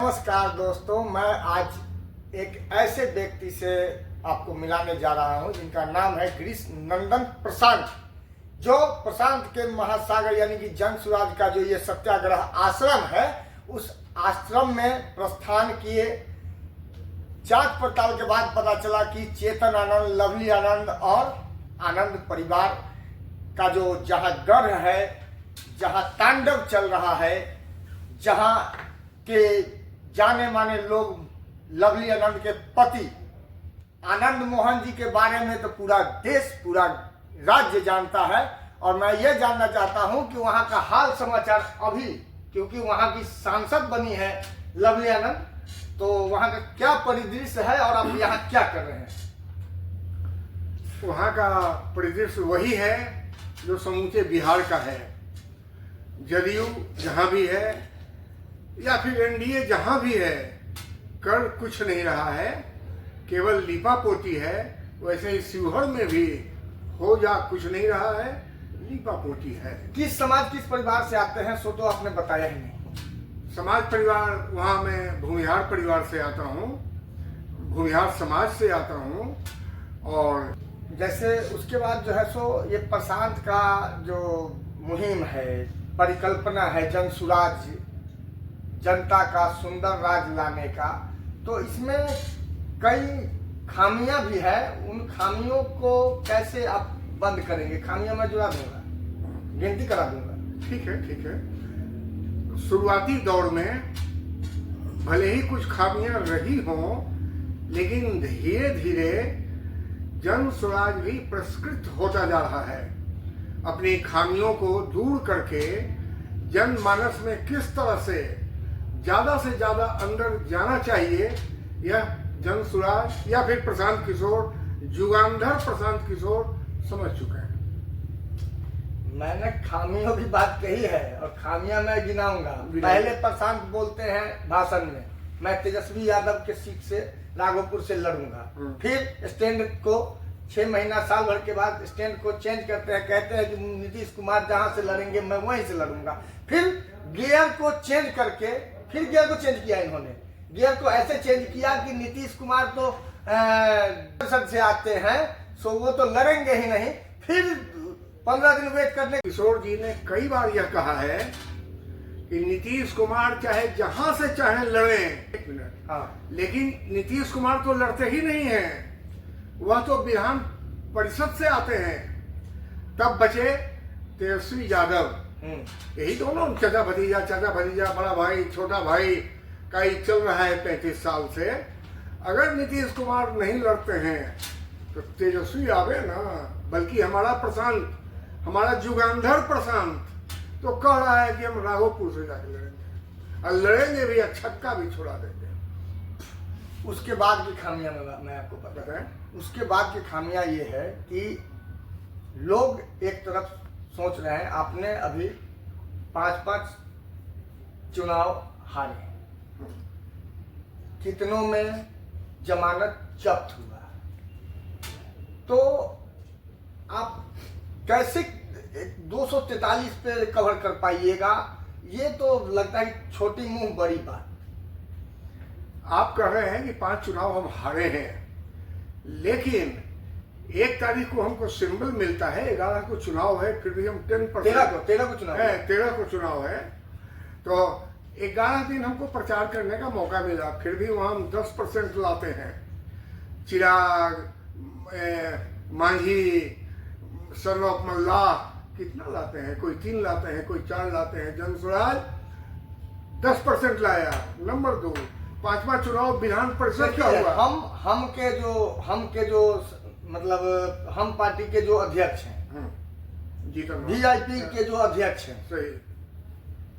नमस्कार दोस्तों, मैं आज एक ऐसे व्यक्ति से आपको मिलाने जा रहा हूं जिनका नाम है गिरीश नंदन प्रशांत, जो प्रशांत के महासागर यानी कि जन सुराज का जो ये सत्याग्रह आश्रम है, उस आश्रम में प्रस्थान किए। जांच पड़ताल के बाद पता चला कि चेतन आनंद, लवली आनंद और आनंद परिवार का जो जहाँ गढ़ है, जहाँ तांडव चल रहा है, जहाँ के जाने माने लोग लवली आनंद के पति आनंद मोहन जी के बारे में तो पूरा देश, पूरा राज्य जानता है। और मैं ये जानना चाहता हूं कि वहां का हाल समाचार अभी, क्योंकि वहां की सांसद बनी है लवली आनंद, तो वहां का क्या परिदृश्य है और आप यहाँ क्या कर रहे हैं? वहाँ का परिदृश्य वही है जो समूचे बिहार का है। जदयू जहाँ भी है या फिर एनडीए जहाँ भी है, कर कुछ नहीं रहा है, केवल लीपा पोती है। वैसे ही शिवहर में भी हो जा कुछ नहीं रहा है, लीपा पोती है। किस समाज, किस परिवार से आते हैं, सो तो आपने बताया ही नहीं। समाज परिवार, वहाँ मैं भूमिहार परिवार से आता हूँ, भूमिहार समाज से आता हूँ। और जैसे उसके बाद जो है सो ये प्रशांत का जो मुहिम है, परिकल्पना है जन सुराज, जनता का सुंदर राज लाने का, तो इसमें कई खामियां भी है। उन खामियों को कैसे आप बंद करेंगे? खामियां मैं जुड़ा दूंगा, गिनती करा दूंगा। ठीक है। शुरुआती दौर में भले ही कुछ खामियां रही हों, लेकिन धीरे धीरे जन स्वराज भी परिष्कृत होता जा रहा है। अपनी खामियों को दूर करके जनमानस में किस तरह से ज्यादा अंदर जाना चाहिए, यह जन सुराज या फिर प्रशांत किशोर, जुगांधर प्रशांत किशोर समझ चुके हैं। मैंने खामियों की बात कही है और खामियां मैं गिनाऊंगा। पहले प्रशांत बोलते हैं भाषण में, मैं तेजस्वी यादव के सीट से राघोपुर से लड़ूंगा। फिर स्टैंड को 6 महीना साल भर के बाद स्टैंड को चेंज करते हैं, कहते हैं कि नीतीश कुमार जहां से लड़ेंगे मैं वहीं से लड़ूंगा। फिर गियर को चेंज करके, फिर गियर को चेंज किया इन्होंने। गियर को ऐसे चेंज किया कि नीतीश कुमार तो संसद से आते हैं, सो वो तो लड़ेंगे ही नहीं। फिर 15 दिन वेट करने। किशोर जी ने कई बार यह कहा है कि नीतीश कुमार चाहे जहां से चाहे लड़े, 1 मिनट, हाँ, लेकिन नीतीश कुमार तो लड़ते ही नहीं है, वह तो विधान परिषद से आते हैं। तब बचे तेजस्वी यादव, यही दोनों चाचा भतीजा, बड़ा भाई, छोटा भाई का ही चल रहा है 35 साल से। अगर नीतीश कुमार नहीं लड़ते हैं तो तेजस्वी आवे ना। बल्कि हमारा प्रशांत, हमारा जुगांधर प्रशांत तो कह रहा है कि हम राघोपुर से जाकर लड़ेंगे, और लड़ेंगे भी, छक्का भी छुड़ा देंगे। उसके बाद की खामियां मैं आपको बताएं। उसके बाद की खामियां ये है कि लोग एक तरफ सोच रहे हैं, आपने अभी 5 चुनाव हारे, कितनों में जमानत जब्त हुआ, तो आप कैसे 243 पे कवर कर पाइएगा? ये तो लगता है छोटी मुंह बड़ी बात। आप कह रहे हैं कि 5 चुनाव हम हारे हैं, लेकिन 1 तारीख को हमको सिंबल मिलता है, 11 को चुनाव है, फिर भी हम 10%, 13 को चुनाव है, 13 को चुनाव है, तो 11 दिन हमको प्रचार करने का मौका मिला। फिर भी वहाँ हम 10% लाते हैं। चिराग, मांझी, सर्वप मल्लाह कितना लाते हैं? कोई 3 लाते हैं, कोई 4 लाते हैं। जन स्वराज 10% लाया। नंबर 2, 5वां चुनाव विधान परिषद का हुआ। हम के जो मतलब हम पार्टी के जो अध्यक्ष हैं, वीआईपी के जो अध्यक्ष हैं, सही,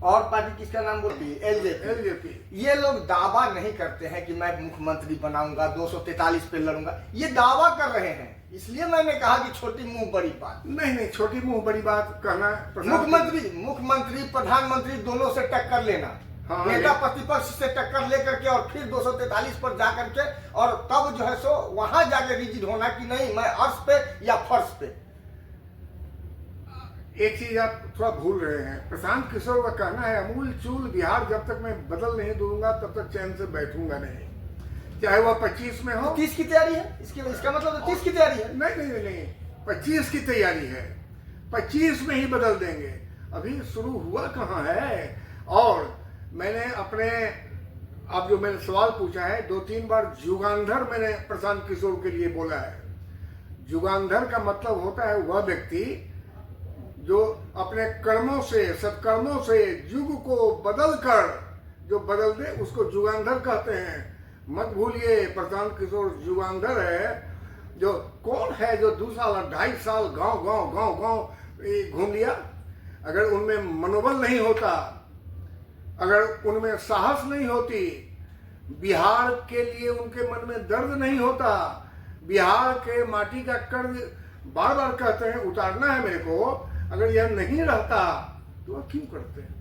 और पार्टी किसका नाम बोलती है? एलजेपी। ये लोग दावा नहीं करते हैं कि मैं मुख्यमंत्री बनाऊंगा, 243 पे लड़ूंगा। ये दावा कर रहे हैं, इसलिए मैंने कहा कि छोटी मुंह बड़ी बात। नहीं, छोटी मुंह बड़ी बात कहना। मुख्यमंत्री प्रधानमंत्री दोनों से टक्कर लेना, हाँ, नेता प्रतिपक्ष से टक्कर लेकर के, और फिर 243 पर जाकर के, और तब जो है सो वहां जाके रिजिड होना कि नहीं मैं अर्श पे या फर्श पे। एक चीज आप थोड़ा भूल रहे हैं। प्रशांत किशोर का कहना है अमूल चूल बिहार जब तक मैं बदल नहीं दूंगा तब तक चैन से बैठूंगा नहीं, चाहे वह 25 में हो। 30 की तैयारी है, इसका मतलब तो 30 की तैयारी है। नहीं नहीं नहीं, 25 की तैयारी है, 25 में ही बदल देंगे। अभी शुरू हुआ कहाँ है। और मैंने अपने, आप जो मैंने सवाल पूछा है, 2-3 बार जुगांधर मैंने प्रशांत किशोर के लिए बोला है। जुगांधर का मतलब होता है वह व्यक्ति जो अपने कर्मों से, सत्कर्मों से युग को बदल कर जो बदल दे, उसको जुगांधर कहते हैं। मत भूलिए प्रशांत किशोर जुगांधर है। जो कौन है जो 2 साल 2.5 साल गांव गांव गांव गांव घूम लिया। अगर उनमें मनोबल नहीं होता, अगर उनमें साहस नहीं होती, बिहार के लिए उनके मन में दर्द नहीं होता, बिहार के माटी का कर्ज बार बार कहते हैं उतारना है मेरे को, अगर यह नहीं रहता तो वह क्यों करते हैं।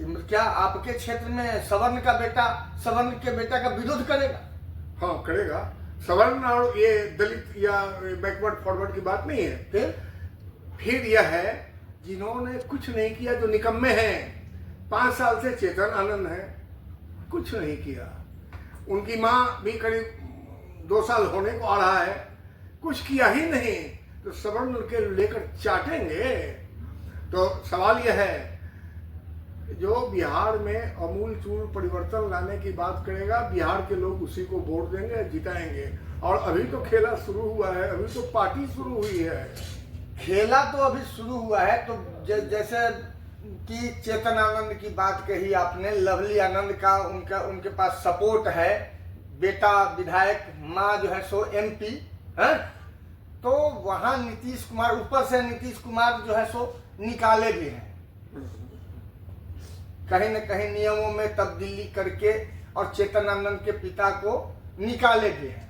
तो क्या आपके क्षेत्र में सवर्ण के बेटा का विरोध करेगा? हाँ करेगा। सवर्ण और ये दलित या बैकवर्ड फॉरवर्ड की बात नहीं है। फिर यह है जिन्होंने कुछ नहीं किया, जो निकम्मे हैं। 5 साल से चेतन आनंद है, कुछ नहीं किया। उनकी माँ भी करीब 2 साल होने को आ रहा है, कुछ किया ही नहीं, तो सवर्ण के लेकर चाटेंगे। तो सवाल यह है, जो बिहार में अमूल चूल परिवर्तन लाने की बात करेगा, बिहार के लोग उसी को वोट देंगे, जिताएंगे। और अभी तो खेला शुरू हुआ है, अभी तो पार्टी शुरू हुई है। खेला तो अभी शुरू हुआ है। तो जैसे कि चेतन आनंद की बात कही आपने, लवली आनंद का उनके पास सपोर्ट है, बेटा विधायक, माँ जो है सो MP है। तो वहां नीतीश कुमार, ऊपर से नीतीश कुमार जो है सो निकाले भी हैं, कहीं न कहीं नियमों में तब्दीली करके, और चेतन आनंद के पिता को निकाले भी हैं।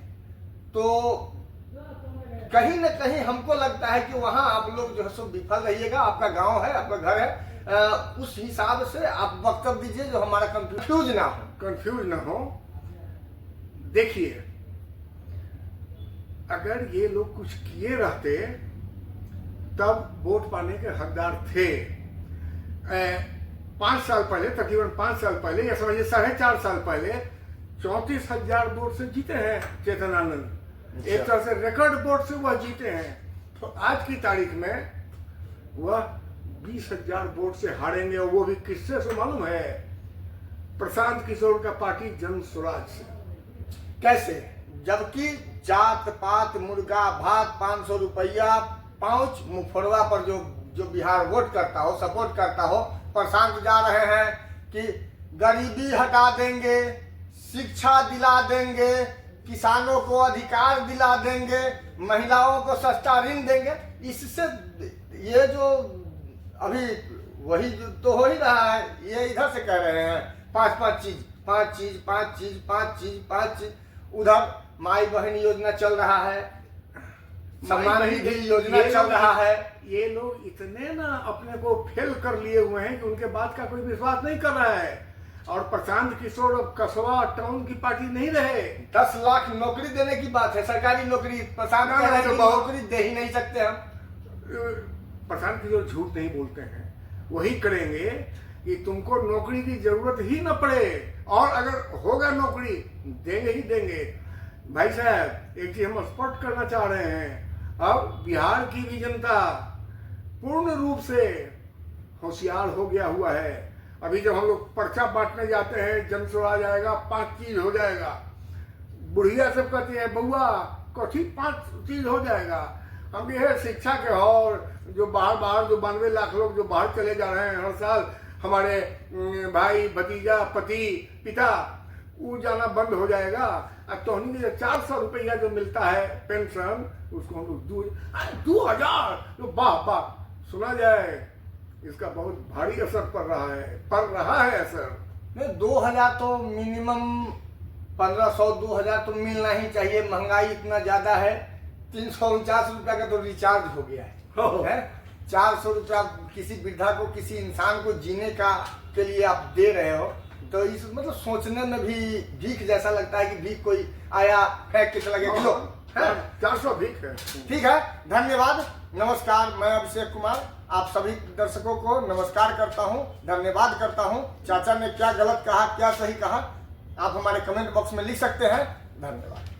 तो कहीं न कहीं हमको लगता है कि वहां आप लोग जो है सो विफल रहिएगा। आपका गांव है, आपका घर है, उस हिसाब से आप वक्तव्य दीजिए जो हमारा कंफ्यूज ना हो। देखिए, अगर ये लोग कुछ किए रहते तब वोट पाने के हकदार थे। 5 साल पहले, तकरीबन 5 साल पहले, या समझिए 4.5 साल पहले 34,000 वोट से जीते हैं चेतन आनंद। एक तरह से रिकॉर्ड वोट से वह जीते हैं। तो आज की तारीख में वह 20,000 वोट से हारेंगे, और वो भी किससे से मालूम है? प्रशांत किशोर का पार्टी जन स्वराज से। कैसे? जबकि जात पात मुर्गा भात 500 रुपया पाउच मुफरवा पर जो बिहार वोट करता हो, सपोर्ट करता हो, प्रशांत जा रहे हैं कि गरीबी हटा देंगे, शिक्षा दिला देंगे, किसानों को अधिकार दिला देंगे, महिलाओं को सस्ता ऋण देंगे। इससे ये जो अभी वही तो हो ही रहा है। ये इधर से कह रहे हैं 5 चीज। उधर माई बहन योजना चल रहा है, सम्मान निधि योजना चल रहा है। ये लोग इतने ना अपने को फेल कर लिए हुए हैं कि उनके बात का कोई विश्वास नहीं कर रहा है। और प्रशांत किशोर अब कस्बा टाउन की पार्टी नहीं रहे। 10 लाख नौकरी देने की बात है, सरकारी नौकरी। प्रशांत कह रहे हैं कि नौकरी दे ही नहीं सकते हम। प्रशांत किशोर झूठ नहीं बोलते हैं, वही करेंगे कि तुमको नौकरी की जरूरत ही न पड़े, और अगर होगा नौकरी देंगे ही देंगे। भाई साहब, एक चीज हम स्पष्ट करना चाह रहे हैं, अब बिहार की भी जनता पूर्ण रूप से होशियार हो गया हुआ है। अभी जब हम लोग पर्चा बांटने जाते हैं, जन स्वराज आएगा, 5 चीज हो जाएगा। बुढ़िया सब कहती है बउआ कथी 5 चीज हो जाएगा। हम ये शिक्षा के, और जो बाहर जो 92 लाख लोग जो बाहर चले जा रहे हैं हर साल, हमारे भाई भतीजा पति पिता, वो जाना बंद हो जाएगा। अब तो हम 400 रुपया जो मिलता है पेंशन, उसको हम लोग 2,000 जो बाह सुना जाए, इसका बहुत भारी असर पड़ रहा है असर। नहीं, 2,000 तो मिनिमम 1500 2,000 तो मिलना ही चाहिए। महंगाई इतना ज्यादा है, 349 रुपया का तो रिचार्ज हो गया है। 400 रुपया किसी वृद्धा को, किसी इंसान को जीने के लिए आप दे रहे हो, तो इस मतलब सोचने में भी भीख जैसा लगता है कि भीख कोई आया फेंक के चला गया। किलो 400 भीख है। ठीक है, धन्यवाद, नमस्कार। मैं अभिषेक कुमार। आप सभी दर्शकों को नमस्कार करता हूं, धन्यवाद करता हूं। चाचा ने क्या गलत कहा, क्या सही कहा, आप हमारे कमेंट बॉक्स में लिख सकते हैं। धन्यवाद।